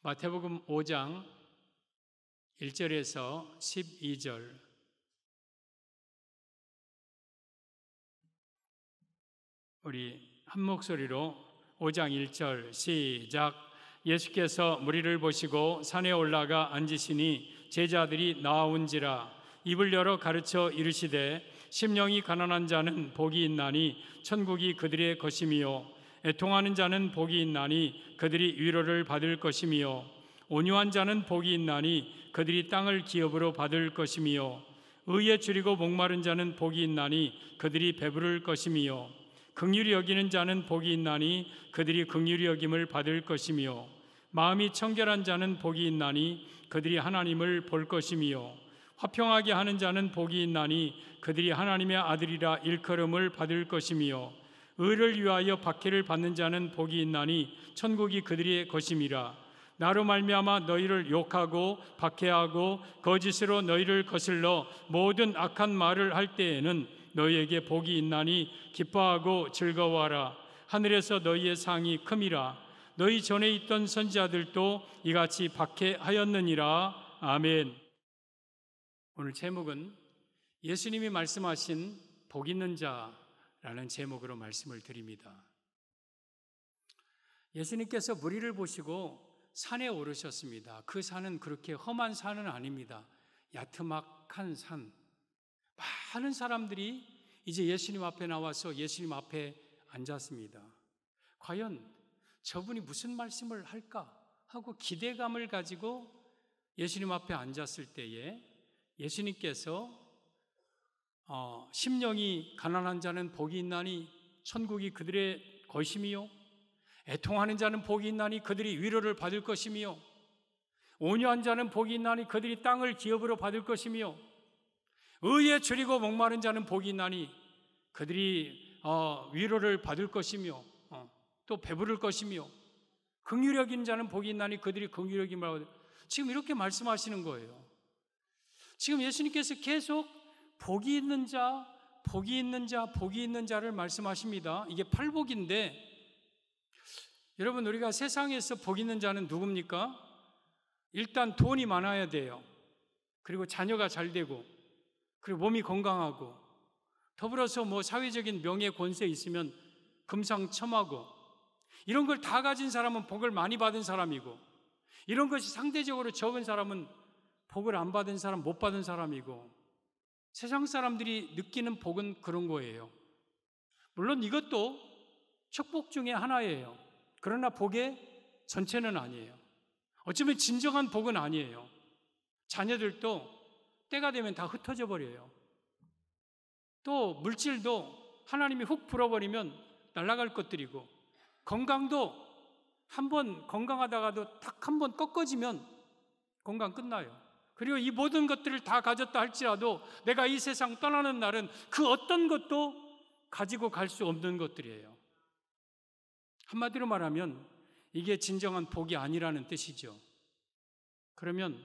마태복음 5장 1절에서 12절. 우리 한 목소리로 5장 1절 시작. 예수께서 무리를 보시고 산에 올라가 앉으시니 제자들이 나아온지라. 입을 열어 가르쳐 이르시되 심령이 가난한 자는 복이 있나니 천국이 그들의 것이미요. 애통하는 자는 복이 있나니 그들이 위로를 받을 것이미요. 온유한 자는 복이 있나니 그들이 땅을 기업으로 받을 것이미요. 의에 줄이고 목마른 자는 복이 있나니 그들이 배부를 것이미요. 긍휼히 여기는 자는 복이 있나니 그들이 긍휼히 여김을 받을 것이미요. 마음이 청결한 자는 복이 있나니 그들이 하나님을 볼 것이미요. 화평하게 하는 자는 복이 있나니 그들이 하나님의 아들이라 일컬음을 받을 것이미요. 의를 위하여 박해를 받는 자는 복이 있나니 천국이 그들의 것임이라. 나로 말미암아 너희를 욕하고 박해하고 거짓으로 너희를 거슬러 모든 악한 말을 할 때에는 너희에게 복이 있나니 기뻐하고 즐거워하라. 하늘에서 너희의 상이 큼이라. 너희 전에 있던 선지자들도 이같이 박해하였느니라. 아멘. 오늘 제목은 예수님이 말씀하신 복 있는 자라는 제목으로 말씀을 드립니다. 예수님께서 무리를 보시고 산에 오르셨습니다. 그 산은 그렇게 험한 산은 아닙니다. 야트막한 산. 많은 사람들이 이제 예수님 앞에 나와서 예수님 앞에 앉았습니다. 과연 저분이 무슨 말씀을 할까 하고 기대감을 가지고 예수님 앞에 앉았을 때에 예수님께서 심령이 가난한 자는 복이 있나니 천국이 그들의 것이미요. 애통하는 자는 복이 있나니 그들이 위로를 받을 것이미요. 온유한 자는 복이 있나니 그들이 땅을 기업으로 받을 것이미요. 의에 줄이고 목마른 자는 복이 있나니 그들이 위로를 받을 것이며 또 배부를 것이며 긍휼히 여기는 자는 복이 있나니 그들이 긍휼히 여김을 받을. 지금 이렇게 말씀하시는 거예요. 지금 예수님께서 계속 복이 있는 자, 복이 있는 자, 복이 있는 자를 말씀하십니다. 이게 팔복인데 여러분, 우리가 세상에서 복 있는 자는 누굽니까? 일단 돈이 많아야 돼요. 그리고 자녀가 잘 되고, 그리고 몸이 건강하고, 더불어서 사회적인 명예 권세 있으면 금상첨화고, 이런 걸 다 가진 사람은 복을 많이 받은 사람이고, 이런 것이 상대적으로 적은 사람은 복을 안 받은 사람, 못 받은 사람이고, 세상 사람들이 느끼는 복은 그런 거예요. 물론 이것도 축복 중에 하나예요. 그러나 복의 전체는 아니에요. 어쩌면 진정한 복은 아니에요. 자녀들도 때가 되면 다 흩어져 버려요. 또 물질도 하나님이 훅 불어버리면 날아갈 것들이고, 건강도 한번 건강하다가도 딱 한번 꺾어지면 건강 끝나요. 그리고 이 모든 것들을 다 가졌다 할지라도 내가 이 세상 떠나는 날은 그 어떤 것도 가지고 갈 수 없는 것들이에요. 한마디로 말하면 이게 진정한 복이 아니라는 뜻이죠. 그러면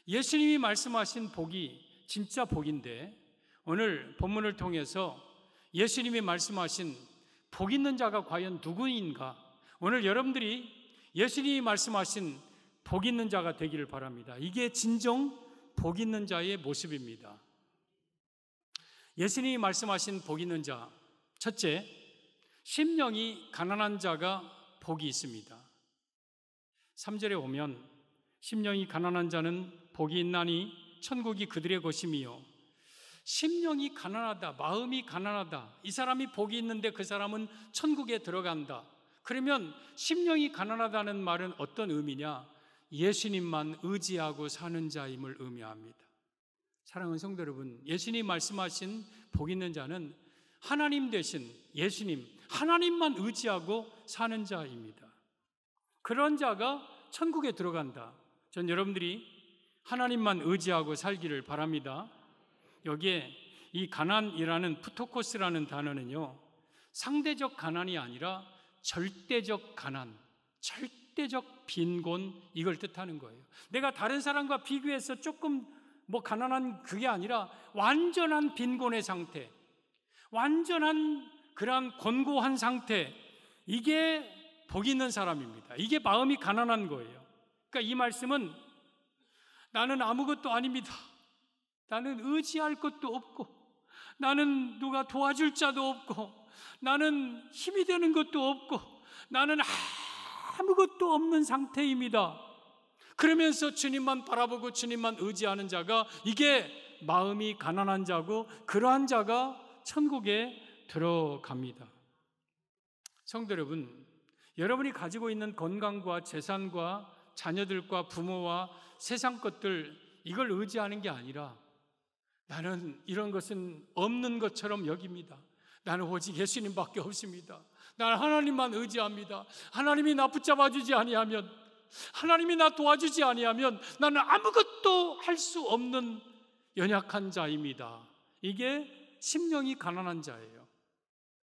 예수님이 말씀하신 복이 진짜 복인데, 오늘 본문을 통해서 예수님이 말씀하신 복 있는 자가 과연 누구인가? 오늘 여러분들이 예수님이 말씀하신 복 있는 자가 되기를 바랍니다. 이게 진정 복 있는 자의 모습입니다. 예수님이 말씀하신 복 있는 자, 첫째, 심령이 가난한 자가 복이 있습니다. 3절에 오면 심령이 가난한 자는 복이 있나니 천국이 그들의 것이미요. 심령이 가난하다, 마음이 가난하다, 이 사람이 복이 있는데 그 사람은 천국에 들어간다. 그러면 심령이 가난하다는 말은 어떤 의미냐? 예수님만 의지하고 사는 자임을 의미합니다. 사랑하는 성도 여러분, 예수님 말씀하신 복 있는 자는 하나님 대신 예수님, 하나님만 의지하고 사는 자입니다. 그런 자가 천국에 들어간다. 전 여러분들이 하나님만 의지하고 살기를 바랍니다. 여기에 이 가난이라는 푸토코스라는 단어는요, 상대적 가난이 아니라 절대적 가난, 절대적 빈곤, 이걸 뜻하는 거예요. 내가 다른 사람과 비교해서 조금 가난한 그게 아니라 완전한 빈곤의 상태, 완전한 그러한 곤고한 상태, 이게 복 있는 사람입니다. 이게 마음이 가난한 거예요. 그러니까 이 말씀은 나는 아무것도 아닙니다. 나는 의지할 것도 없고, 나는 누가 도와줄 자도 없고, 나는 힘이 되는 것도 없고, 나는 아무것도 없는 상태입니다. 그러면서 주님만 바라보고 주님만 의지하는 자가, 이게 마음이 가난한 자고, 그러한 자가 천국에 들어갑니다. 성도 여러분, 여러분이 가지고 있는 건강과 재산과 자녀들과 부모와 세상 것들, 이걸 의지하는 게 아니라 나는 이런 것은 없는 것처럼 여깁니다. 나는 오직 예수님밖에 없습니다. 나는 하나님만 의지합니다. 하나님이 나 붙잡아 주지 아니하면, 하나님이 나 도와주지 아니하면 나는 아무것도 할 수 없는 연약한 자입니다. 이게 심령이 가난한 자예요.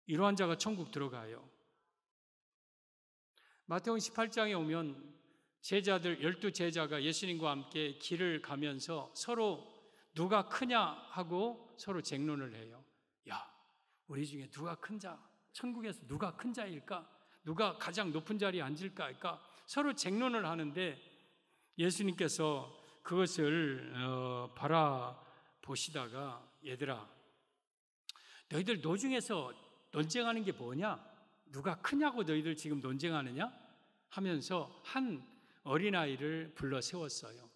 이러한 자가 천국 들어가요. 마태복음 18장에 오면 제자들 12제자가 예수님과 함께 길을 가면서 서로 누가 크냐 하고 서로 쟁론을 해요. 야, 우리 중에 누가 큰 자, 천국에서 누가 큰 자일까? 누가 가장 높은 자리에 앉을까 할까? 서로 쟁론을 하는데 예수님께서 그것을 바라보시다가, 얘들아, 너희들 노중에서 논쟁하는 게 뭐냐? 누가 크냐고 너희들 지금 논쟁하느냐? 하면서 한 어린아이를 불러 세웠어요.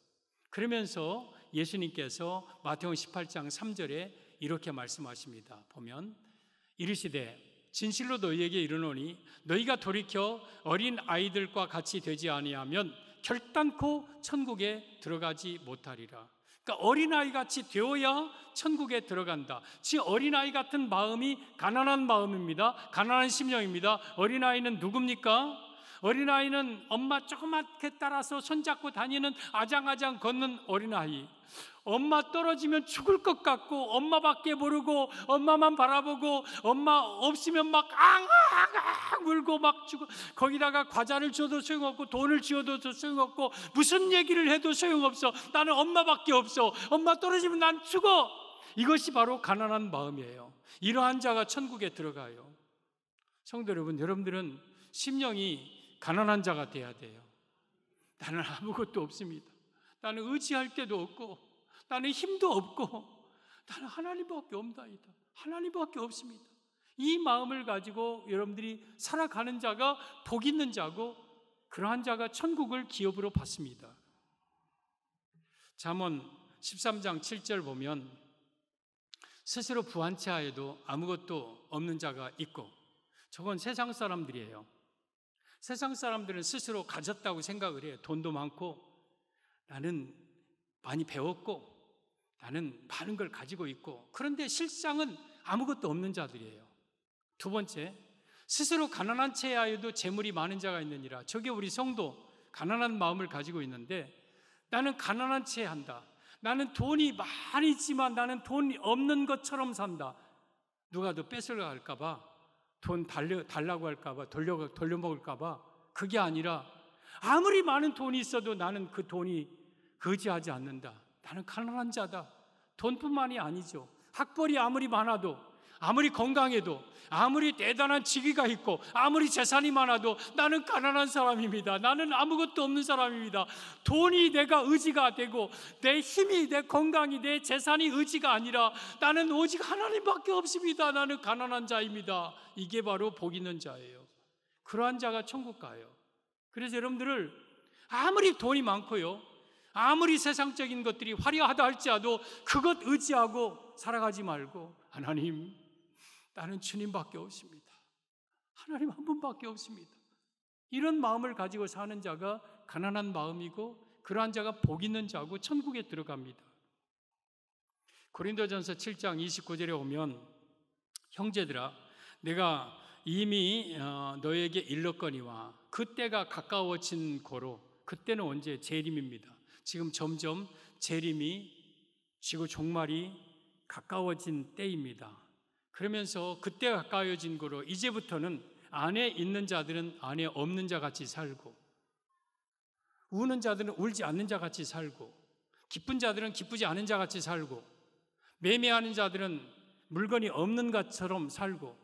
그러면서 예수님께서 마태복음 18장 3절에 이렇게 말씀하십니다. 보면 이르시되 진실로 너희에게 이르노니 너희가 돌이켜 어린 아이들과 같이 되지 아니하면 결단코 천국에 들어가지 못하리라. 그러니까 어린아이 같이 되어야 천국에 들어간다. 지금 어린아이 같은 마음이 가난한 마음입니다. 가난한 심령입니다. 어린아이는 누굽니까? 어린아이는 엄마 조그맣게 따라서 손잡고 다니는 아장아장 걷는 어린아이. 엄마 떨어지면 죽을 것 같고 엄마밖에 모르고 엄마만 바라보고 엄마 없으면 막 앙앙 울고 막 죽어. 거기다가 과자를 줘도 소용없고 돈을 지어도 소용없고 무슨 얘기를 해도 소용없어. 나는 엄마밖에 없어. 엄마 떨어지면 난 죽어. 이것이 바로 가난한 마음이에요. 이러한 자가 천국에 들어가요. 성도 여러분, 여러분들은 심령이 가난한 자가 돼야 돼요. 나는 아무것도 없습니다. 나는 의지할 데도 없고, 나는 힘도 없고, 나는 하나님밖에 없나이다. 하나님밖에 없습니다. 이 마음을 가지고 여러분들이 살아가는 자가 복 있는 자고, 그러한 자가 천국을 기업으로 받습니다. 잠언 13장 7절 보면 스스로 부한 채 하여도 아무것도 없는 자가 있고, 저건 세상 사람들이에요. 세상 사람들은 스스로 가졌다고 생각을 해요. 돈도 많고, 나는 많이 배웠고, 나는 많은 걸 가지고 있고. 그런데 실상은 아무것도 없는 자들이에요. 두 번째, 스스로 가난한 채 하여도 재물이 많은 자가 있느니라. 저게 우리 성도, 가난한 마음을 가지고 있는데, 나는 가난한 채 한다. 나는 돈이 많이 있지만 나는 돈이 없는 것처럼 산다. 누가 더 뺏으려 할까 봐, 돈 달라고 할까 봐, 돌려먹을까 봐. 그게 아니라 아무리 많은 돈이 있어도 나는 그 돈이 거지하지 않는다. 나는 가난한 자다. 돈뿐만이 아니죠. 학벌이 아무리 많아도, 아무리 건강해도, 아무리 대단한 직위가 있고, 아무리 재산이 많아도 나는 가난한 사람입니다. 나는 아무것도 없는 사람입니다. 돈이 내가 의지가 되고, 내 힘이, 내 건강이, 내 재산이 의지가 아니라 나는 오직 하나님밖에 없습니다. 나는 가난한 자입니다. 이게 바로 복 있는 자예요. 그러한 자가 천국 가요. 그래서 여러분들을 아무리 돈이 많고요, 아무리 세상적인 것들이 화려하다 할지라도 그것 의지하고 살아가지 말고, 하나님, 나는 주님밖에 없습니다. 하나님 한 분밖에 없습니다. 이런 마음을 가지고 사는 자가 가난한 마음이고, 그러한 자가 복 있는 자고 천국에 들어갑니다. 고린도전서 7장 29절에 오면, 형제들아, 내가 이미 너에게 일렀거니와 그때가 가까워진 고로. 그때는 언제? 재림입니다. 지금 점점 재림이 지고 종말이 가까워진 때입니다. 그러면서 그때가 가까워진 거로 이제부터는 안에 있는 자들은 안에 없는 자 같이 살고, 우는 자들은 울지 않는 자 같이 살고, 기쁜 자들은 기쁘지 않은 자 같이 살고, 매매하는 자들은 물건이 없는 것처럼 살고,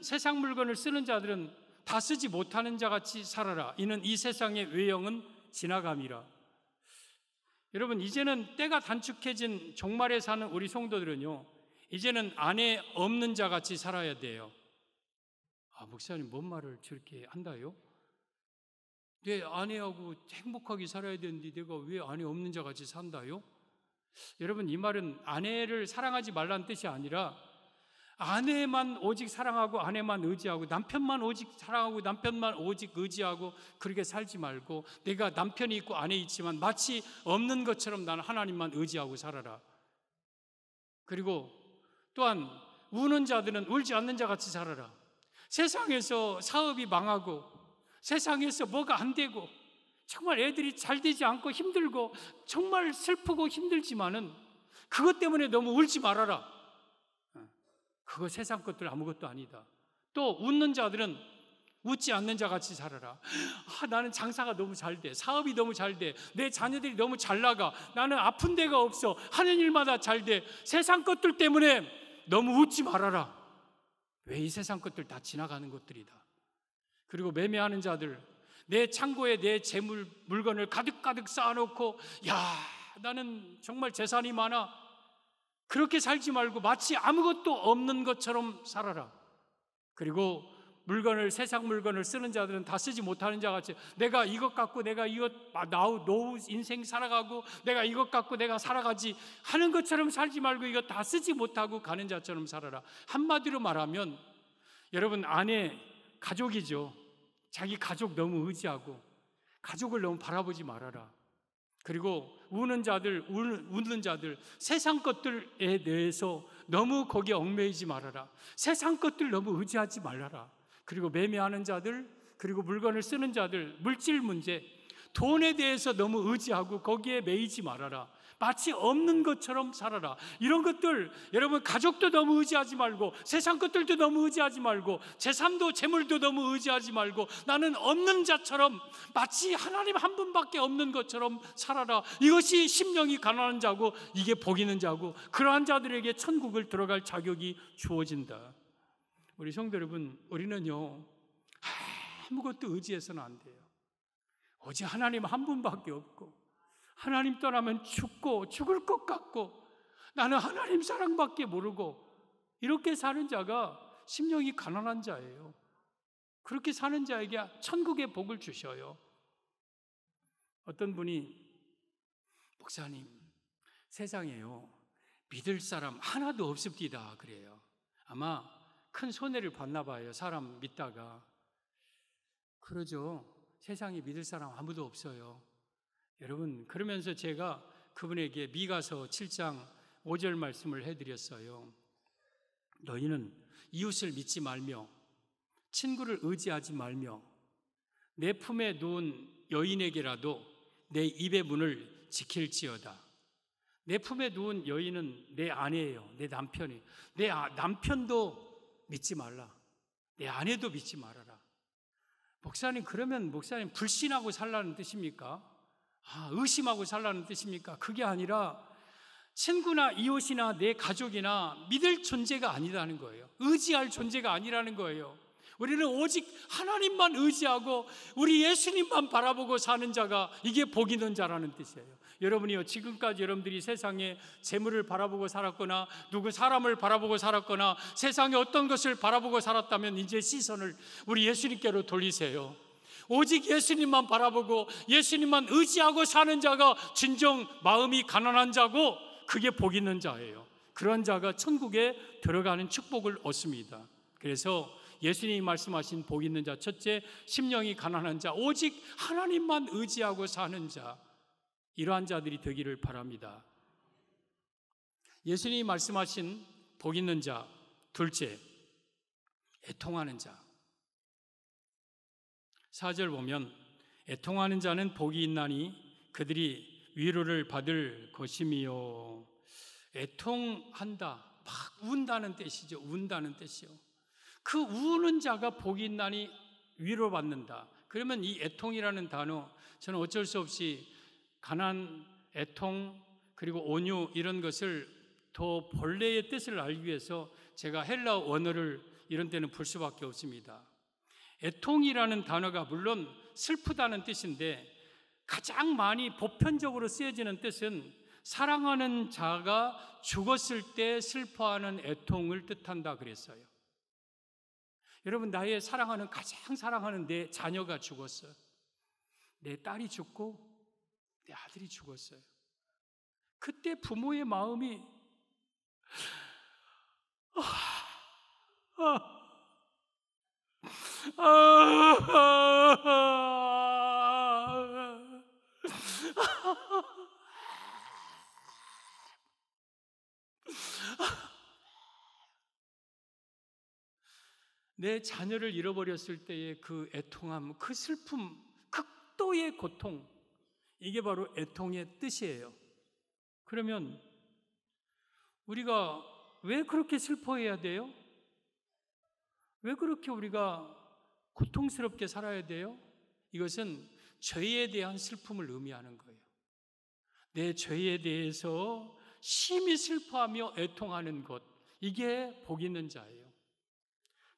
세상 물건을 쓰는 자들은 다 쓰지 못하는 자 같이 살아라. 이는 이 세상의 외형은 지나감이라. 여러분, 이제는 때가 단축해진 종말에 사는 우리 성도들은요, 이제는 아내 없는 자 같이 살아야 돼요. 아, 목사님 뭔 말을 저렇게 한다요? 내 아내하고 행복하게 살아야 되는데 내가 왜 아내 없는 자 같이 산다요? 여러분, 이 말은 아내를 사랑하지 말라는 뜻이 아니라 아내만 오직 사랑하고 아내만 의지하고 남편만 오직 사랑하고 남편만 오직 의지하고 그렇게 살지 말고 내가 남편이 있고 아내 있지만 마치 없는 것처럼 나는 하나님만 의지하고 살아라. 그리고 또한 우는 자들은 울지 않는 자 같이 살아라. 세상에서 사업이 망하고 세상에서 뭐가 안 되고 정말 애들이 잘 되지 않고 힘들고 정말 슬프고 힘들지만은 그것 때문에 너무 울지 말아라. 그거 세상 것들 아무것도 아니다. 또 웃는 자들은 웃지 않는 자 같이 살아라. 아, 나는 장사가 너무 잘 돼. 사업이 너무 잘 돼. 내 자녀들이 너무 잘 나가. 나는 아픈 데가 없어. 하는 일마다 잘 돼. 세상 것들 때문에 너무 웃지 말아라. 왜 이 세상 것들 다 지나가는 것들이다. 그리고 매매하는 자들, 내 창고에 내 재물, 물건을 가득가득 쌓아놓고 야, 나는 정말 재산이 많아. 그렇게 살지 말고 마치 아무것도 없는 것처럼 살아라. 그리고 물건을, 세상 물건을 쓰는 자들은 다 쓰지 못하는 자 같이 내가 이것 갖고 내가 이것 노후 인생 살아가고 내가 이것 갖고 내가 살아가지 하는 것처럼 살지 말고 이거 다 쓰지 못하고 가는 자처럼 살아라. 한마디로 말하면 여러분, 아내 가족이죠. 자기 가족 너무 의지하고 가족을 너무 바라보지 말아라. 그리고 우는 자들, 웃는 자들, 세상 것들에 대해서 너무 거기에 얽매이지 말아라. 세상 것들 너무 의지하지 말아라. 그리고 매매하는 자들, 그리고 물건을 쓰는 자들, 물질 문제, 돈에 대해서 너무 의지하고 거기에 매이지 말아라. 마치 없는 것처럼 살아라. 이런 것들, 여러분, 가족도 너무 의지하지 말고 세상 것들도 너무 의지하지 말고 재산도 재물도 너무 의지하지 말고 나는 없는 자처럼 마치 하나님 한 분밖에 없는 것처럼 살아라. 이것이 심령이 가난한 자고 이게 복 있는 자고 그러한 자들에게 천국을 들어갈 자격이 주어진다. 우리 성도 여러분, 우리는요 아무것도 의지해서는 안 돼요. 오직 하나님 한 분밖에 없고 하나님 떠나면 죽고 죽을 것 같고 나는 하나님 사랑밖에 모르고 이렇게 사는 자가 심령이 가난한 자예요. 그렇게 사는 자에게 천국의 복을 주셔요. 어떤 분이 목사님, 세상에요 믿을 사람 하나도 없습니다 그래요. 아마 큰 손해를 봤나 봐요. 사람 믿다가. 그러죠. 세상에 믿을 사람 아무도 없어요. 여러분, 그러면서 제가 그분에게 미가서 7장 5절 말씀을 해드렸어요. 너희는 이웃을 믿지 말며 친구를 의지하지 말며 내 품에 누운 여인에게라도 내 입의 문을 지킬지어다. 내 품에 누운 여인은 내 아내예요. 내 남편이에요. 내 남편도 믿지 말라. 내 아내도 믿지 말아라. 목사님, 그러면 목사님 불신하고 살라는 뜻입니까? 의심하고 살라는 뜻입니까? 그게 아니라 친구나 이웃이나 내 가족이나 믿을 존재가 아니라는 거예요. 의지할 존재가 아니라는 거예요. 우리는 오직 하나님만 의지하고 우리 예수님만 바라보고 사는 자가 이게 복 있는 자라는 뜻이에요. 여러분이요, 지금까지 여러분들이 세상에 재물을 바라보고 살았거나 누구 사람을 바라보고 살았거나 세상에 어떤 것을 바라보고 살았다면 이제 시선을 우리 예수님께로 돌리세요. 오직 예수님만 바라보고 예수님만 의지하고 사는 자가 진정 마음이 가난한 자고 그게 복 있는 자예요. 그런 자가 천국에 들어가는 축복을 얻습니다. 그래서 예수님이 말씀하신 복 있는 자, 첫째, 심령이 가난한 자, 오직 하나님만 의지하고 사는 자, 이러한 자들이 되기를 바랍니다. 예수님이 말씀하신 복 있는 자, 둘째, 애통하는 자. 4절 보면 애통하는 자는 복이 있나니 그들이 위로를 받을 것이미요. 애통한다, 막 운다는 뜻이죠. 운다는 뜻이요. 그 우는 자가 복이 있나니 위로받는다. 그러면 이 애통이라는 단어, 저는 어쩔 수 없이 가난, 애통, 그리고 온유 이런 것을 더 본래의 뜻을 알기 위해서 제가 헬라어 원어를 이런 데는 볼 수밖에 없습니다. 애통이라는 단어가 물론 슬프다는 뜻인데 가장 많이 보편적으로 쓰여지는 뜻은 사랑하는 자가 죽었을 때 슬퍼하는 애통을 뜻한다 그랬어요. 여러분, 나의 사랑하는, 가장 사랑하는 내 자녀가 죽었어요. 내 딸이 죽고 내 아들이 죽었어요. 그때 부모의 마음이 내 자녀를 잃어버렸을 때의 그 애통함, 그 슬픔, 극도의 고통, 이게 바로 애통의 뜻이에요. 그러면 우리가 왜 그렇게 슬퍼해야 돼요? 왜 그렇게 우리가 고통스럽게 살아야 돼요? 이것은 죄에 대한 슬픔을 의미하는 거예요. 내 죄에 대해서 심히 슬퍼하며 애통하는 것, 이게 복 있는 자예요.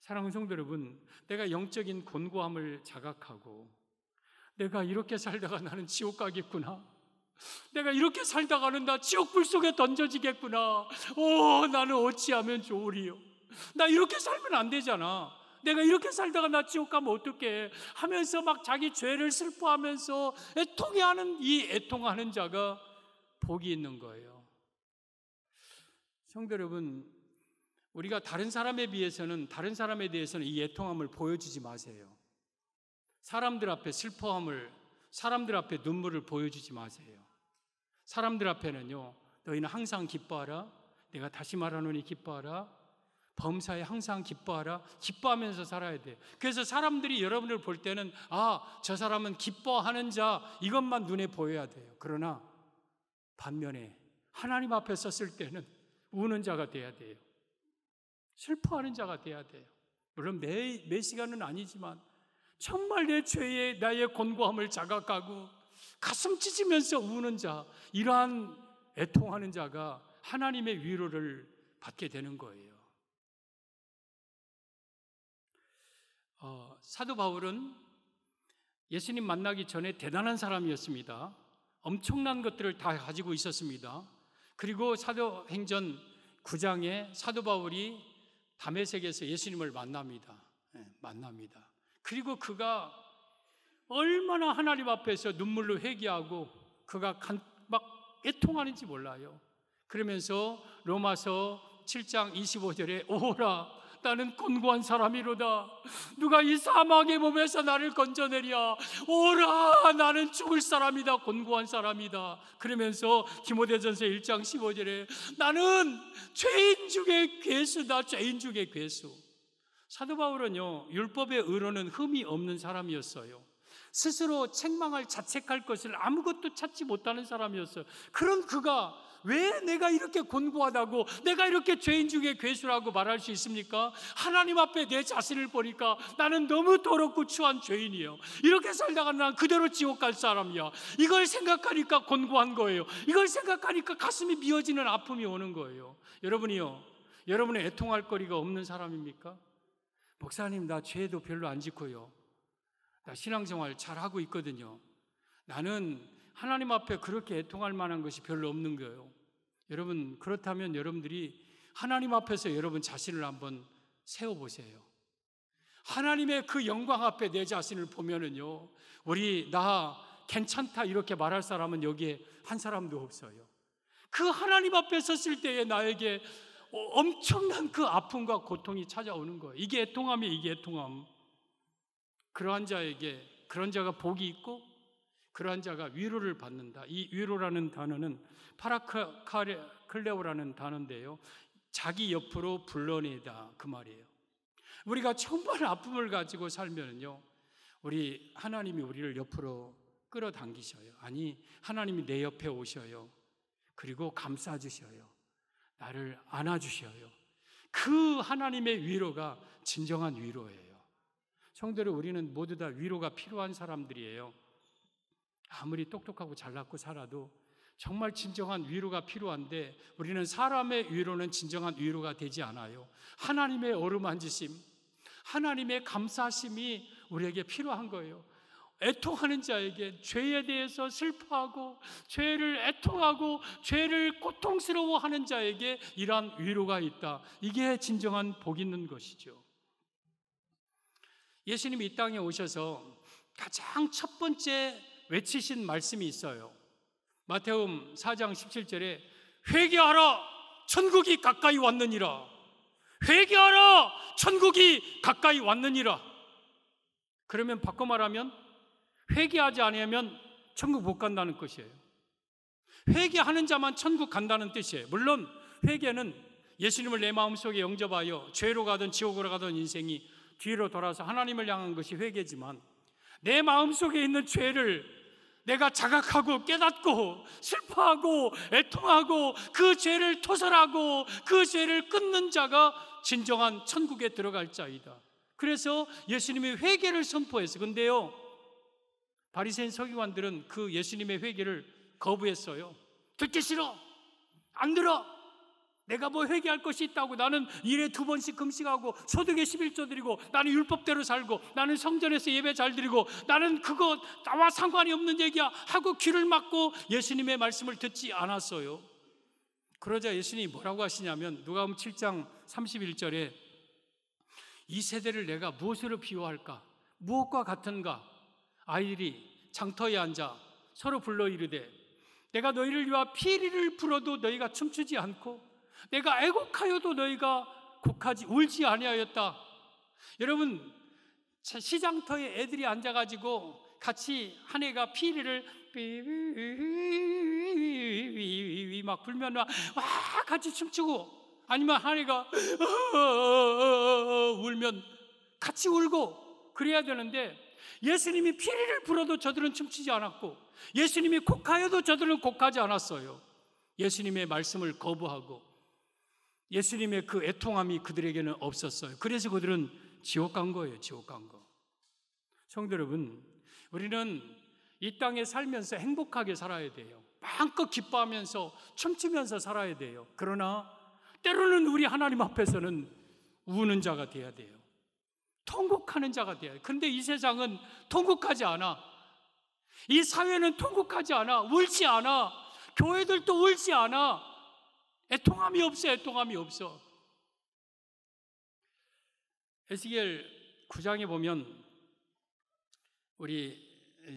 사랑하는 성도 여러분, 내가 영적인 곤고함을 자각하고 내가 이렇게 살다가 나는 지옥 가겠구나, 내가 이렇게 살다가는 나 지옥불 속에 던져지겠구나, 나는 어찌하면 좋으리요, 나 이렇게 살면 안 되잖아, 내가 이렇게 살다가 나 지옥 가면 어떡해 하면서 막 자기 죄를 슬퍼하면서 애통해하는 이 애통하는 자가 복이 있는 거예요. 성도 여러분, 우리가 다른 사람에 비해서는, 다른 사람에 대해서는 이 애통함을 보여주지 마세요. 사람들 앞에 슬퍼함을, 사람들 앞에 눈물을 보여주지 마세요. 사람들 앞에는요, 너희는 항상 기뻐하라, 내가 다시 말하노니 기뻐하라, 범사에 항상 기뻐하라, 기뻐하면서 살아야 돼요. 그래서 사람들이 여러분을 볼 때는 저 사람은 기뻐하는 자, 이것만 눈에 보여야 돼요. 그러나 반면에 하나님 앞에 섰을 때는 우는 자가 돼야 돼요. 슬퍼하는 자가 돼야 돼요. 물론 매 시간은 아니지만 정말 내 죄에 나의 곤고함을 자각하고 가슴 찢으면서 우는 자, 이러한 애통하는 자가 하나님의 위로를 받게 되는 거예요. 사도 바울은 예수님 만나기 전에 대단한 사람이었습니다. 엄청난 것들을 다 가지고 있었습니다. 그리고 사도행전 9장에 사도 바울이 다메섹에서 예수님을 만납니다. 그리고 그가 얼마나 하나님 앞에서 눈물로 회개하고 그가 막 애통하는지 몰라요. 그러면서 로마서 7장 25절에 오라, 나는 곤고한 사람이로다, 누가 이 사망의 몸에서 나를 건져내랴, 오라, 나는 죽을 사람이다, 곤고한 사람이다. 그러면서 디모데전서 1장 15절에 나는 죄인 중에 괴수다, 죄인 중에 괴수. 사도 바울은요, 율법의 의로는 흠이 없는 사람이었어요. 스스로 책망할 자책할 것을 아무것도 찾지 못하는 사람이었어요. 그런 그가 왜 내가 이렇게 곤고하다고, 내가 이렇게 죄인 중에 괴수라고 말할 수 있습니까? 하나님 앞에 내 자신을 보니까 나는 너무 더럽고 추한 죄인이에요. 이렇게 살다가 난 그대로 지옥 갈 사람이야. 이걸 생각하니까 곤고한 거예요. 이걸 생각하니까 가슴이 미어지는 아픔이 오는 거예요. 여러분이요, 여러분의 애통할 거리가 없는 사람입니까? 목사님, 나 죄도 별로 안 짓고요, 나 신앙생활 잘하고 있거든요, 나는 하나님 앞에 그렇게 애통할 만한 것이 별로 없는 거예요. 여러분, 그렇다면 여러분들이 하나님 앞에서 여러분 자신을 한번 세워보세요. 하나님의 그 영광 앞에 내 자신을 보면은요, 나 괜찮다 이렇게 말할 사람은 여기에 한 사람도 없어요. 그 하나님 앞에 섰을 때에 나에게 엄청난 그 아픔과 고통이 찾아오는 거예요. 이게 애통함이에요. 이게 애통함. 그러한 자에게, 그런 자가 복이 있고 그러한 자가 위로를 받는다. 이 위로라는 단어는 파라클레오라는 단어인데요, 자기 옆으로 불러내다, 그 말이에요. 우리가 정말 아픔을 가지고 살면요, 하나님이 우리를 옆으로 끌어당기셔요. 아니, 하나님이 내 옆에 오셔요. 그리고 감싸주셔요. 나를 안아주셔요. 그 하나님의 위로가 진정한 위로예요. 성도들, 우리는 모두 다 위로가 필요한 사람들이에요. 아무리 똑똑하고 잘났고 살아도 정말 진정한 위로가 필요한데 우리는 사람의 위로는 진정한 위로가 되지 않아요. 하나님의 어루만지심, 하나님의 감사심이 우리에게 필요한 거예요. 애통하는 자에게 죄에 대해서 슬퍼하고 죄를 애통하고 죄를 고통스러워하는 자에게 이러한 위로가 있다. 이게 진정한 복 있는 것이죠. 예수님이 이 땅에 오셔서 가장 첫 번째 외치신 말씀이 있어요. 마태복음 4장 17절에 회개하라 천국이 가까이 왔느니라. 회개하라 천국이 가까이 왔느니라. 그러면 바꿔 말하면 회개하지 않으면 천국 못 간다는 것이에요. 회개하는 자만 천국 간다는 뜻이에요. 물론 회개는 예수님을 내 마음속에 영접하여 죄로 가든 지옥으로 가든 인생이 뒤로 돌아서 하나님을 향한 것이 회개지만, 내 마음속에 있는 죄를 내가 자각하고 깨닫고 슬퍼하고 애통하고 그 죄를 토설하고 그 죄를 끊는 자가 진정한 천국에 들어갈 자이다. 그래서 예수님이 회개를 선포했어요. 근데요, 바리새인 서기관들은 그 예수님의 회개를 거부했어요. 듣기 싫어, 안 들어. 내가 뭐 회개할 것이 있다고. 나는 일에 2번씩 금식하고 소득에 11조 드리고 나는 율법대로 살고 나는 성전에서 예배 잘 드리고 나는 그거 나와 상관이 없는 얘기야 하고 귀를 막고 예수님의 말씀을 듣지 않았어요. 그러자 예수님이 뭐라고 하시냐면 누가복음 7장 31절에 이 세대를 내가 무엇으로 비유할까? 무엇과 같은가? 아이들이 장터에 앉아 서로 불러 이르되 내가 너희를 위하여 피리를 불어도 너희가 춤추지 않고 내가 애곡하여도 너희가 곡하지 울지 아니하였다. 여러분, 시장터에 애들이 앉아가지고 같이 한 애가 피리를 막 불면 와 같이 춤추고, 아니면 한 애가 울면 같이 울고 그래야 되는데, 예수님이 피리를 불어도 저들은 춤추지 않았고 예수님이 곡하여도 저들은 곡하지 않았어요. 예수님의 말씀을 거부하고 예수님의 그 애통함이 그들에게는 없었어요. 그래서 그들은 지옥 간 거예요. 지옥 간 거. 성도 여러분, 우리는 이 땅에 살면서 행복하게 살아야 돼요. 마음껏 기뻐하면서 춤추면서 살아야 돼요. 그러나 때로는 우리 하나님 앞에서는 우는 자가 돼야 돼요. 통곡하는 자가 돼야 돼요. 근데 이 세상은 통곡하지 않아. 이 사회는 통곡하지 않아. 울지 않아. 교회들도 울지 않아. 애통함이 없어. 애통함이 없어. 에스겔 9장에 보면 우리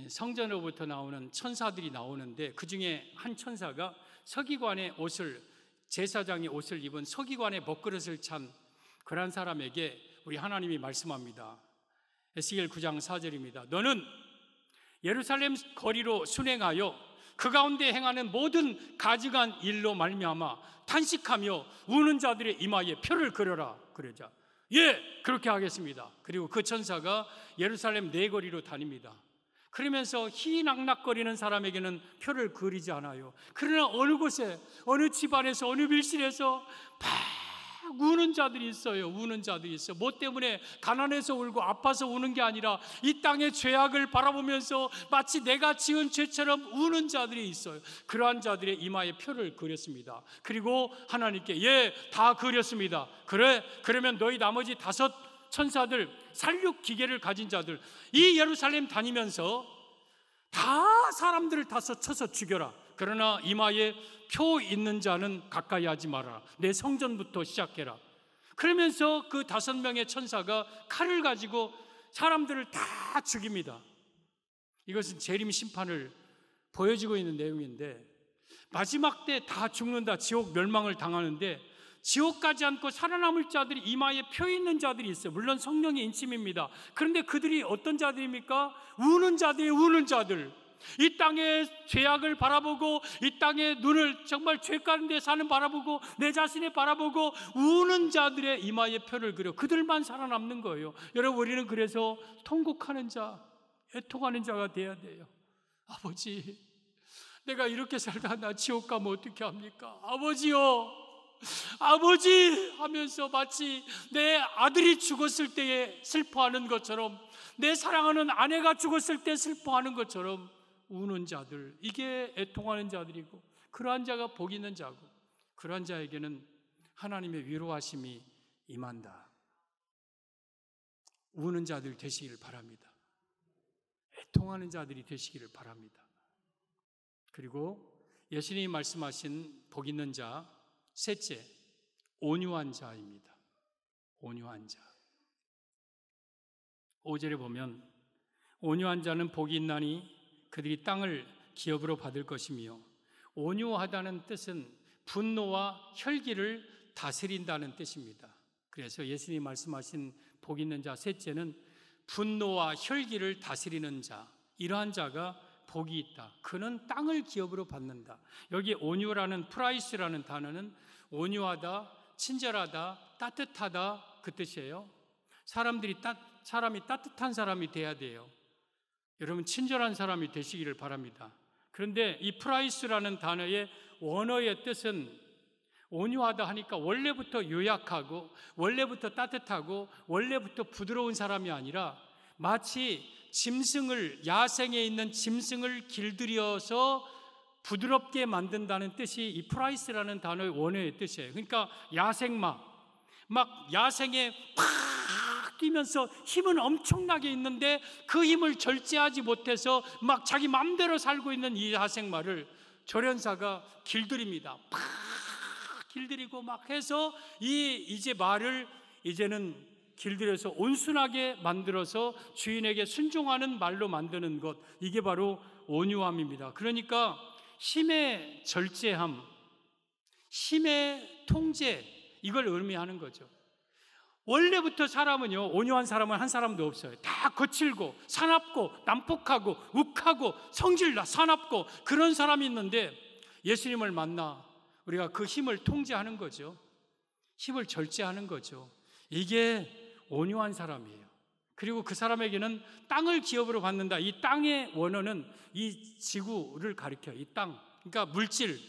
성전으로부터 나오는 천사들이 나오는데, 그 중에 한 천사가 서기관의 옷을, 제사장의 옷을 입은 서기관의 먹그릇을 찬 그런 사람에게 우리 하나님이 말씀합니다. 에스겔 9장 4절입니다. 너는 예루살렘 거리로 순행하여 그 가운데 행하는 모든 가증한 일로 말미암아 탄식하며 우는 자들의 이마에 표를 그려라. 그러자 예, 그렇게 하겠습니다. 그리고 그 천사가 예루살렘 네거리로 다닙니다. 그러면서 희낙낙거리는 사람에게는 표를 그리지 않아요. 그러나 어느 곳에, 어느 집안에서, 어느 밀실에서 막 우는 자들이 있어요. 우는 자들이 있어요. 뭐 때문에? 가난해서 울고 아파서 우는 게 아니라 이 땅의 죄악을 바라보면서 마치 내가 지은 죄처럼 우는 자들이 있어요. 그러한 자들의 이마에 표를 그렸습니다. 그리고 하나님께 예, 다 그렸습니다. 그래, 그러면 너희 나머지 5 천사들, 살육 기계를 가진 자들, 이 예루살렘 다니면서 다 사람들을 다 쳐서 죽여라. 그러나 이마에 표 있는 자는 가까이 하지 마라. 내 성전부터 시작해라. 그러면서 그 5명의 천사가 칼을 가지고 사람들을 다 죽입니다. 이것은 재림 심판을 보여주고 있는 내용인데, 마지막 때 다 죽는다, 지옥 멸망을 당하는데 지옥 가지 않고 살아남을 자들이 이마에 표 있는 자들이 있어요. 물론 성령의 인침입니다. 그런데 그들이 어떤 자들입니까? 우는 자들이, 우는 자들. 이 땅의 죄악을 바라보고 이 땅의 눈을 정말 죄 가운데 사는 바라보고 내 자신을 바라보고 우는 자들의 이마에 표를 그려 그들만 살아남는 거예요. 여러분, 우리는 그래서 통곡하는 자, 애통하는 자가 돼야 돼요. 아버지, 내가 이렇게 살다 나 지옥 가면 어떻게 합니까? 아버지요, 아버지 하면서 마치 내 아들이 죽었을 때에 슬퍼하는 것처럼, 내 사랑하는 아내가 죽었을 때 슬퍼하는 것처럼 우는 자들, 이게 애통하는 자들이고, 그러한 자가 복 있는 자고, 그러한 자에게는 하나님의 위로하심이 임한다. 우는 자들 되시기를 바랍니다. 애통하는 자들이 되시기를 바랍니다. 그리고 예수님이 말씀하신 복 있는 자, 셋째, 온유한 자입니다. 온유한 자. 5절에 보면 온유한 자는 복이 있나니 그들이 땅을 기업으로 받을 것이며, 온유하다는 뜻은 분노와 혈기를 다스린다는 뜻입니다. 그래서 예수님이 말씀하신 복 있는 자 셋째는 분노와 혈기를 다스리는 자, 이러한 자가 복이 있다. 그는 땅을 기업으로 받는다. 여기 온유라는 프라이스라는 단어는 온유하다, 친절하다, 따뜻하다 그 뜻이에요. 사람이 따뜻한 사람이 돼야 돼요. 여러분 친절한 사람이 되시기를 바랍니다. 그런데 이 프라이스라는 단어의 원어의 뜻은 온유하다 하니까 원래부터 요약하고 원래부터 따뜻하고 원래부터 부드러운 사람이 아니라 마치 야생에 있는 짐승을 길들여서 부드럽게 만든다는 뜻이 이 프라이스라는 단어의 원어의 뜻이에요. 그러니까 야생마, 막 야생에 팍 뛰면서 힘은 엄청나게 있는데 그 힘을 절제하지 못해서 막 자기 마음대로 살고 있는 이 야생마를 조련사가 길들입니다. 팍 길들이고 막 해서 이제 말을 이제는 길들여서 온순하게 만들어서 주인에게 순종하는 말로 만드는 것, 이게 바로 온유함입니다. 그러니까 힘의 절제함, 힘의 통제, 이걸 의미하는 거죠. 원래부터 사람은요, 온유한 사람은 한 사람도 없어요. 다 거칠고 사납고 난폭하고 욱하고 성질나 사납고 그런 사람이 있는데 예수님을 만나 우리가 그 힘을 통제하는 거죠. 힘을 절제하는 거죠. 이게 온유한 사람이에요. 그리고 그 사람에게는 땅을 기업으로 받는다. 이 땅의 원어는 이 지구를 가리켜요. 이 땅, 그러니까 물질.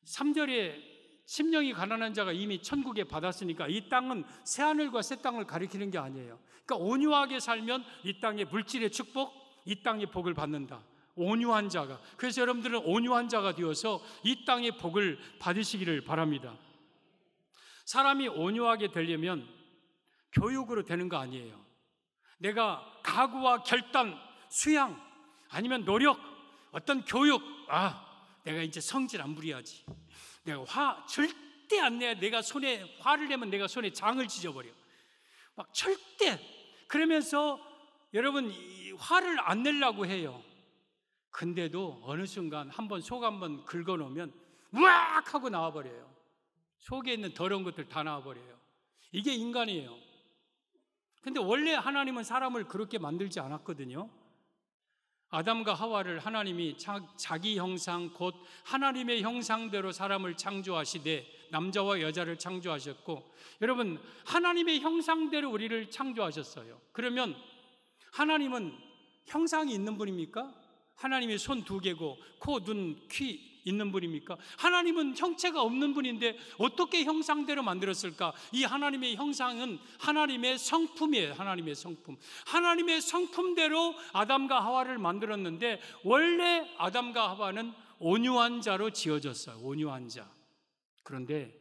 3절에 심령이 가난한 자가 이미 천국에 받았으니까 이 땅은 새하늘과 새 땅을 가리키는 게 아니에요. 그러니까 온유하게 살면 이 땅의 물질의 축복, 이 땅의 복을 받는다. 온유한 자가. 그래서 여러분들은 온유한 자가 되어서 이 땅의 복을 받으시기를 바랍니다. 사람이 온유하게 되려면 교육으로 되는 거 아니에요. 내가 각오와 결단, 수양, 아니면 노력, 어떤 교육, 내가 이제 성질 안 부려야지. 내가 화 절대 안 내야. 내가 화를 내면 내가 손에 장을 찢어버려. 막 절대. 그러면서 여러분 화를 안 내려고 해요. 근데도 어느 순간 한번 속 한번 긁어놓으면 우악 하고 나와버려요. 속에 있는 더러운 것들 다 나와버려요. 이게 인간이에요. 근데 원래 하나님은 사람을 그렇게 만들지 않았거든요. 아담과 하와를 하나님이 자기 형상 곧 하나님의 형상대로 사람을 창조하시되 남자와 여자를 창조하셨고, 여러분 하나님의 형상대로 우리를 창조하셨어요. 그러면 하나님은 형상이 있는 분입니까? 하나님이 손 2개고 코, 눈, 귀 있는 분입니까? 하나님은 형체가 없는 분인데 어떻게 형상대로 만들었을까? 이 하나님의 형상은 하나님의 성품이에요. 하나님의 성품. 하나님의 성품대로 아담과 하와를 만들었는데 원래 아담과 하와는 온유한 자로 지어졌어요. 온유한 자. 그런데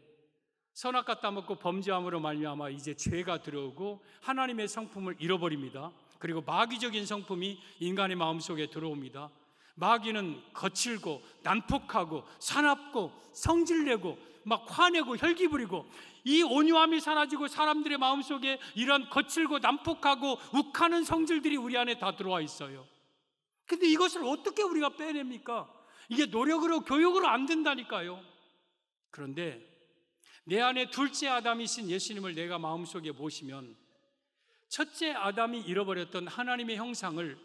선악과 따먹고 범죄함으로 말미암아 이제 죄가 들어오고 하나님의 성품을 잃어버립니다. 그리고 마귀적인 성품이 인간의 마음속에 들어옵니다. 마귀는 거칠고 난폭하고 사납고 성질내고 막 화내고 혈기 부리고, 이 온유함이 사라지고 사람들의 마음속에 이런 거칠고 난폭하고 욱하는 성질들이 우리 안에 다 들어와 있어요. 근데 이것을 어떻게 우리가 빼냅니까? 이게 노력으로 교육으로 안 된다니까요. 그런데 내 안에 둘째 아담이신 예수님을 내가 마음속에 모시면 첫째 아담이 잃어버렸던 하나님의 형상을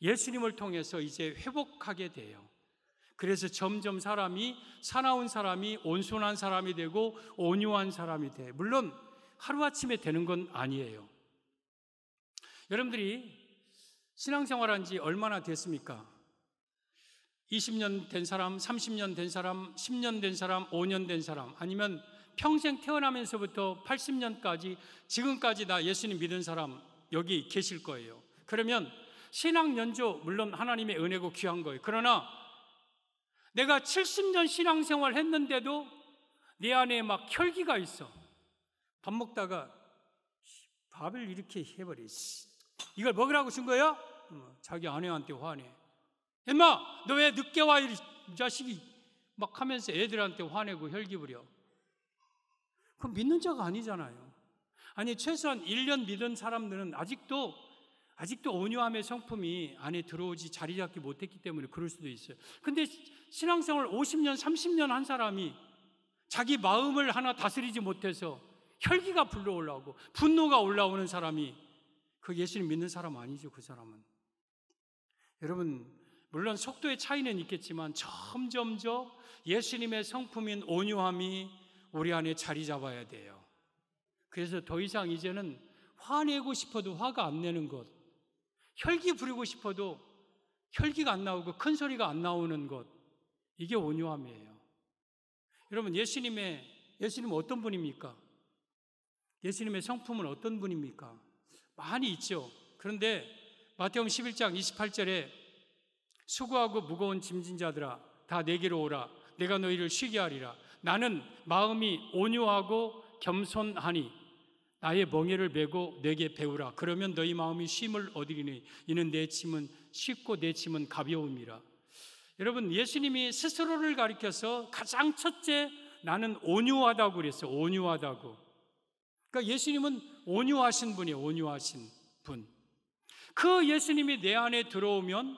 예수님을 통해서 이제 회복하게 돼요. 그래서 점점 사나운 사람이 온순한 사람이 되고 온유한 사람이 돼. 물론 하루아침에 되는 건 아니에요. 여러분들이 신앙생활한 지 얼마나 됐습니까? 20년 된 사람, 30년 된 사람, 10년 된 사람, 5년 된 사람, 아니면 평생 태어나면서부터 80년까지 지금까지 다 예수님 믿은 사람 여기 계실 거예요. 그러면 신앙 연조 물론 하나님의 은혜고 귀한 거예요. 그러나 내가 70년 신앙생활 했는데도 내 안에 막 혈기가 있어. 밥 먹다가 밥을 이렇게 해버려. 이걸 먹으라고 준 거야? 자기 아내한테 화내. 엄마, 너 왜 늦게 와? 이 자식이 막 하면서 애들한테 화내고 혈기 부려. 그럼 믿는 자가 아니잖아요. 아니, 최소한 1년 믿은 사람들은 아직도 온유함의 성품이 안에 들어오지 자리 잡기 못했기 때문에 그럴 수도 있어요. 근데 신앙생활 50년, 30년 한 사람이 자기 마음을 하나 다스리지 못해서 혈기가 불러올라오고 분노가 올라오는 사람이 그 예수님 믿는 사람 아니죠, 그 사람은. 여러분, 물론 속도의 차이는 있겠지만 점점점 예수님의 성품인 온유함이 우리 안에 자리 잡아야 돼요. 그래서 더 이상 이제는 화내고 싶어도 화가 안 내는 것, 혈기 부리고 싶어도 혈기가 안 나오고 큰 소리가 안 나오는 것, 이게 온유함이에요. 여러분, 예수님은 어떤 분입니까? 예수님의 성품은 어떤 분입니까? 많이 있죠. 그런데 마태복음 11장 28절에 수고하고 무거운 짐진 자들아 다 내게로 오라. 내가 너희를 쉬게 하리라. 나는 마음이 온유하고 겸손하니 나의 멍에를 메고 내게 배우라. 그러면 너희 마음이 쉼을 얻으리니 이는 내 짐은 쉽고 내 짐은 가벼움이라. 여러분, 예수님이 스스로를 가리켜서 가장 첫째 나는 온유하다고 그랬어요. 온유하다고. 그러니까 예수님은 온유하신 분이에요. 온유하신 분. 그 예수님이 내 안에 들어오면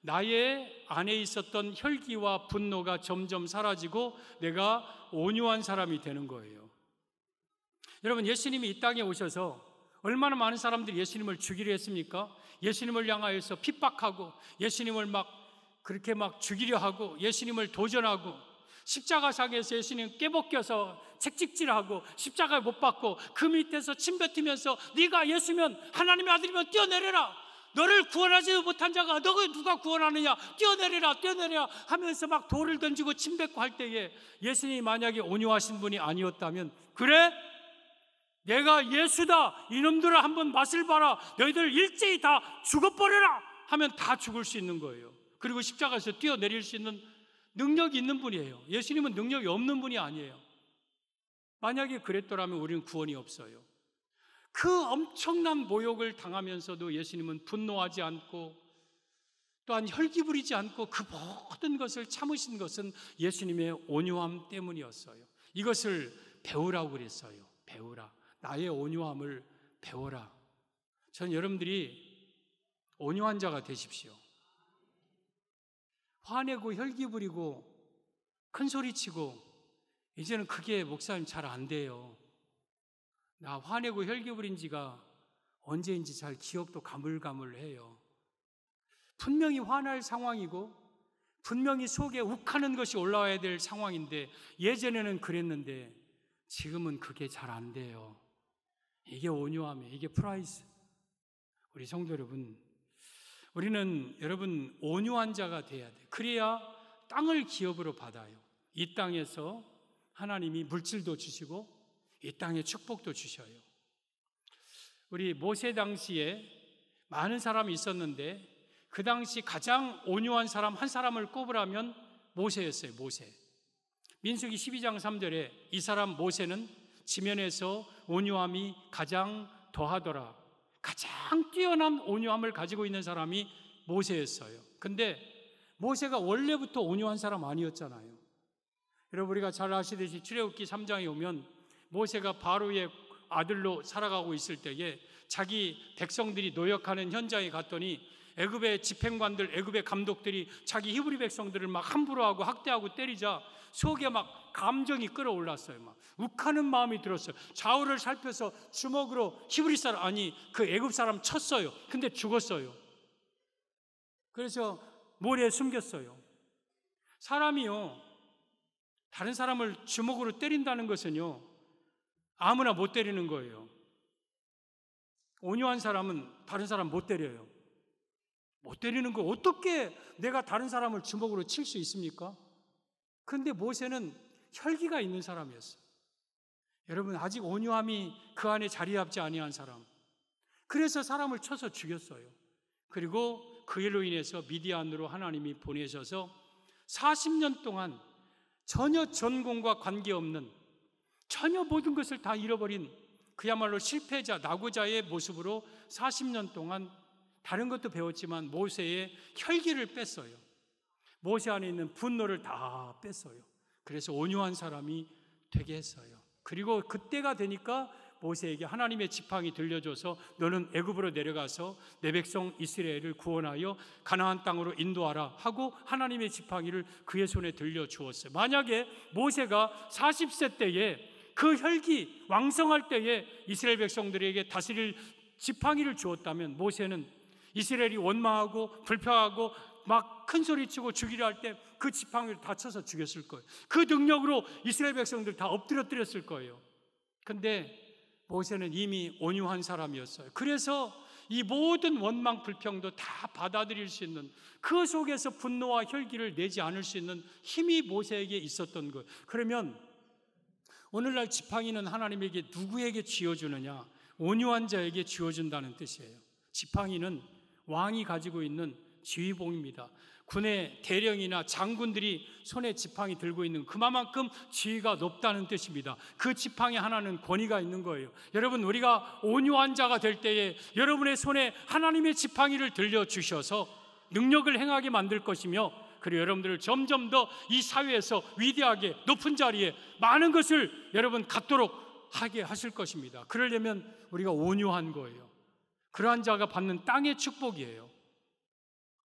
나의 안에 있었던 혈기와 분노가 점점 사라지고 내가 온유한 사람이 되는 거예요. 여러분, 예수님이 이 땅에 오셔서 얼마나 많은 사람들이 예수님을 죽이려 했습니까? 예수님을 향하여서 핍박하고 예수님을 그렇게 죽이려 하고 예수님을 도전하고 십자가상에서 예수님 깨벗겨서 책찍질하고 십자가에 못 박고 그 밑에서 침 뱉으면서 네가 예수면 하나님의 아들이면 뛰어내려라. 너를 구원하지 못한 자가 너를 누가 구원하느냐. 뛰어내려라 뛰어내려라 하면서 돌을 던지고 침 뱉고 할 때에 예수님이 만약에 온유하신 분이 아니었다면 그래? 내가 예수다. 이놈들아 한번 맛을 봐라. 너희들 일제히 다 죽어버려라 하면 다 죽을 수 있는 거예요. 그리고 십자가에서 뛰어내릴 수 있는 능력이 있는 분이에요. 예수님은 능력이 없는 분이 아니에요. 만약에 그랬더라면 우리는 구원이 없어요. 그 엄청난 모욕을 당하면서도 예수님은 분노하지 않고 또한 혈기 부리지 않고 그 모든 것을 참으신 것은 예수님의 온유함 때문이었어요. 이것을 배우라고 그랬어요. 배우라. 나의 온유함을 배워라. 저는 여러분들이 온유한 자가 되십시오. 화내고 혈기 부리고 큰 소리 치고 이제는 그게 목사님 잘 안 돼요. 나 화내고 혈기 부린 지가 언제인지 잘 기억도 가물가물해요. 분명히 화날 상황이고 분명히 속에 욱하는 것이 올라와야 될 상황인데 예전에는 그랬는데 지금은 그게 잘 안 돼요. 이게 온유함이에요. 이게 프라이스. 우리 성도 여러분, 우리는 여러분 온유한 자가 돼야 돼요. 그래야 땅을 기업으로 받아요. 이 땅에서 하나님이 물질도 주시고 이 땅에 축복도 주셔요. 우리 모세 당시에 많은 사람이 있었는데 그 당시 가장 온유한 사람 한 사람을 꼽으라면 모세였어요. 모세. 민수기 12장 3절에 이 사람 모세는 지면에서 온유함이 가장 더하더라. 가장 뛰어난 온유함을 가지고 있는 사람이 모세였어요. 근데 모세가 원래부터 온유한 사람 아니었잖아요. 여러분, 우리가 잘 아시듯이 출애굽기 3장에 오면 모세가 바로의 아들로 살아가고 있을 때에 자기 백성들이 노역하는 현장에 갔더니 애굽의 집행관들, 애굽의 감독들이 자기 히브리 백성들을 함부로 하고 학대하고 때리자 속에 감정이 끌어올랐어요. 욱하는 마음이 들었어요. 좌우를 살펴서 주먹으로 그 애굽 사람 쳤어요. 근데 죽었어요. 그래서 모래에 숨겼어요. 사람이요, 다른 사람을 주먹으로 때린다는 것은요, 아무나 못 때리는 거예요. 온유한 사람은 다른 사람 못 때려요. 못 때리는 거 어떻게 내가 다른 사람을 주먹으로 칠 수 있습니까? 그런데 모세는 혈기가 있는 사람이었어요. 여러분, 아직 온유함이 그 안에 자리 잡지 아니한 사람. 그래서 사람을 쳐서 죽였어요. 그리고 그 일로 인해서 미디안으로 하나님이 보내셔서 40년 동안 전혀 전공과 관계없는 전혀 모든 것을 다 잃어버린 그야말로 실패자, 낙오자의 모습으로 40년 동안 다른 것도 배웠지만 모세의 혈기를 뺐어요. 모세 안에 있는 분노를 다 뺐어요. 그래서 온유한 사람이 되게 했어요. 그리고 그때가 되니까 모세에게 하나님의 지팡이 들려줘서 너는 애굽으로 내려가서 내 백성 이스라엘을 구원하여 가나안 땅으로 인도하라 하고 하나님의 지팡이를 그의 손에 들려주었어요. 만약에 모세가 40세 때에 그 혈기 왕성할 때에 이스라엘 백성들에게 다스릴 지팡이를 주었다면 모세는 이스라엘이 원망하고 불평하고 막 큰 소리치고 죽이려 할 때 그 지팡이를 다쳐서 죽였을 거예요. 그 능력으로 이스라엘 백성들 다 엎드려뜨렸을 거예요. 근데 모세는 이미 온유한 사람이었어요. 그래서 이 모든 원망 불평도 다 받아들일 수 있는, 그 속에서 분노와 혈기를 내지 않을 수 있는 힘이 모세에게 있었던 거예요. 그러면 오늘날 지팡이는 하나님에게 누구에게 쥐어주느냐? 온유한 자에게 쥐어준다는 뜻이에요. 지팡이는 왕이 가지고 있는 지휘봉입니다. 군의 대령이나 장군들이 손에 지팡이 들고 있는 그만큼 지위가 높다는 뜻입니다. 그 지팡이 하나는 권위가 있는 거예요. 여러분, 우리가 온유한 자가 될 때에 여러분의 손에 하나님의 지팡이를 들려주셔서 능력을 행하게 만들 것이며, 그리고 여러분들을 점점 더 이 사회에서 위대하게 높은 자리에 많은 것을 여러분 갖도록 하게 하실 것입니다. 그러려면 우리가 온유한 거예요. 그러한 자가 받는 땅의 축복이에요.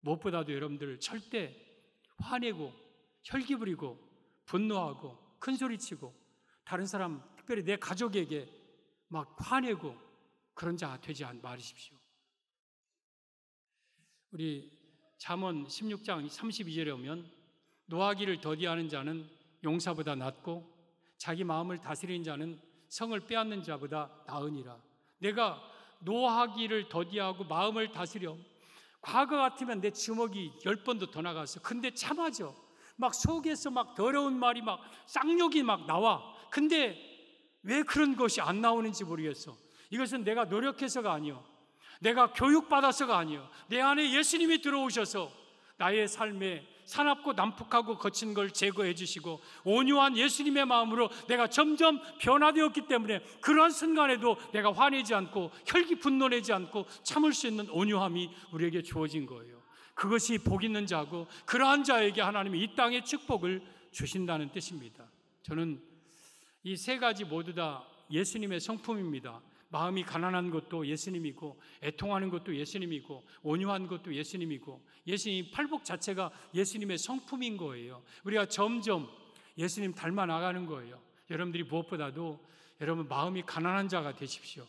무엇보다도 여러분들 절대 화내고 혈기 부리고 분노하고 큰소리치고 다른 사람, 특별히 내 가족에게 막 화내고 그런 자 되지 말으십시오. 우리 잠언 16장 32절에 오면 노하기를 더디하는 자는 용사보다 낫고 자기 마음을 다스리는 자는 성을 빼앗는 자보다 나으니라. 내가 노하기를 더디하고 마음을 다스려, 과거 같으면 내 주먹이 10번도 더 나갔어. 근데 참아져. 막 속에서 막 더러운 말이 막 쌍욕이 막 나와. 근데 왜 그런 것이 안 나오는지 모르겠어. 이것은 내가 노력해서가 아니요, 내가 교육받아서가 아니요, 내 안에 예수님이 들어오셔서 나의 삶에 사납고 난폭하고 거친 걸 제거해 주시고 온유한 예수님의 마음으로 내가 점점 변화되었기 때문에 그러한 순간에도 내가 화내지 않고 혈기 분노내지 않고 참을 수 있는 온유함이 우리에게 주어진 거예요. 그것이 복 있는 자고 그러한 자에게 하나님이 이 땅의 축복을 주신다는 뜻입니다. 저는 이 세 가지 모두 다 예수님의 성품입니다. 마음이 가난한 것도 예수님이고, 애통하는 것도 예수님이고, 온유한 것도 예수님이고, 예수님 팔복 자체가 예수님의 성품인 거예요. 우리가 점점 예수님 닮아 나가는 거예요. 여러분들이 무엇보다도 여러분 마음이 가난한 자가 되십시오.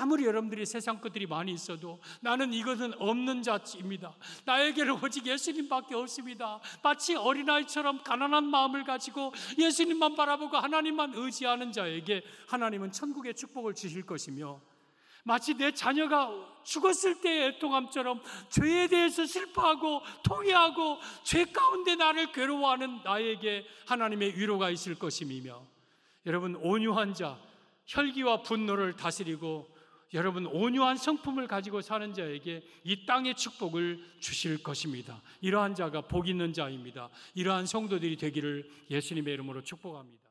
아무리 여러분들이 세상 것들이 많이 있어도 나는 이것은 없는 자입니다. 나에게는 오직 예수님밖에 없습니다. 마치 어린아이처럼 가난한 마음을 가지고 예수님만 바라보고 하나님만 의지하는 자에게 하나님은 천국의 축복을 주실 것이며, 마치 내 자녀가 죽었을 때의 애통함처럼 죄에 대해서 슬퍼하고 통회하고 죄 가운데 나를 괴로워하는 나에게 하나님의 위로가 있을 것이며, 여러분 온유한 자, 혈기와 분노를 다스리고 여러분 온유한 성품을 가지고 사는 자에게 이 땅의 축복을 주실 것입니다. 이러한 자가 복 있는 자입니다. 이러한 성도들이 되기를 예수님의 이름으로 축복합니다.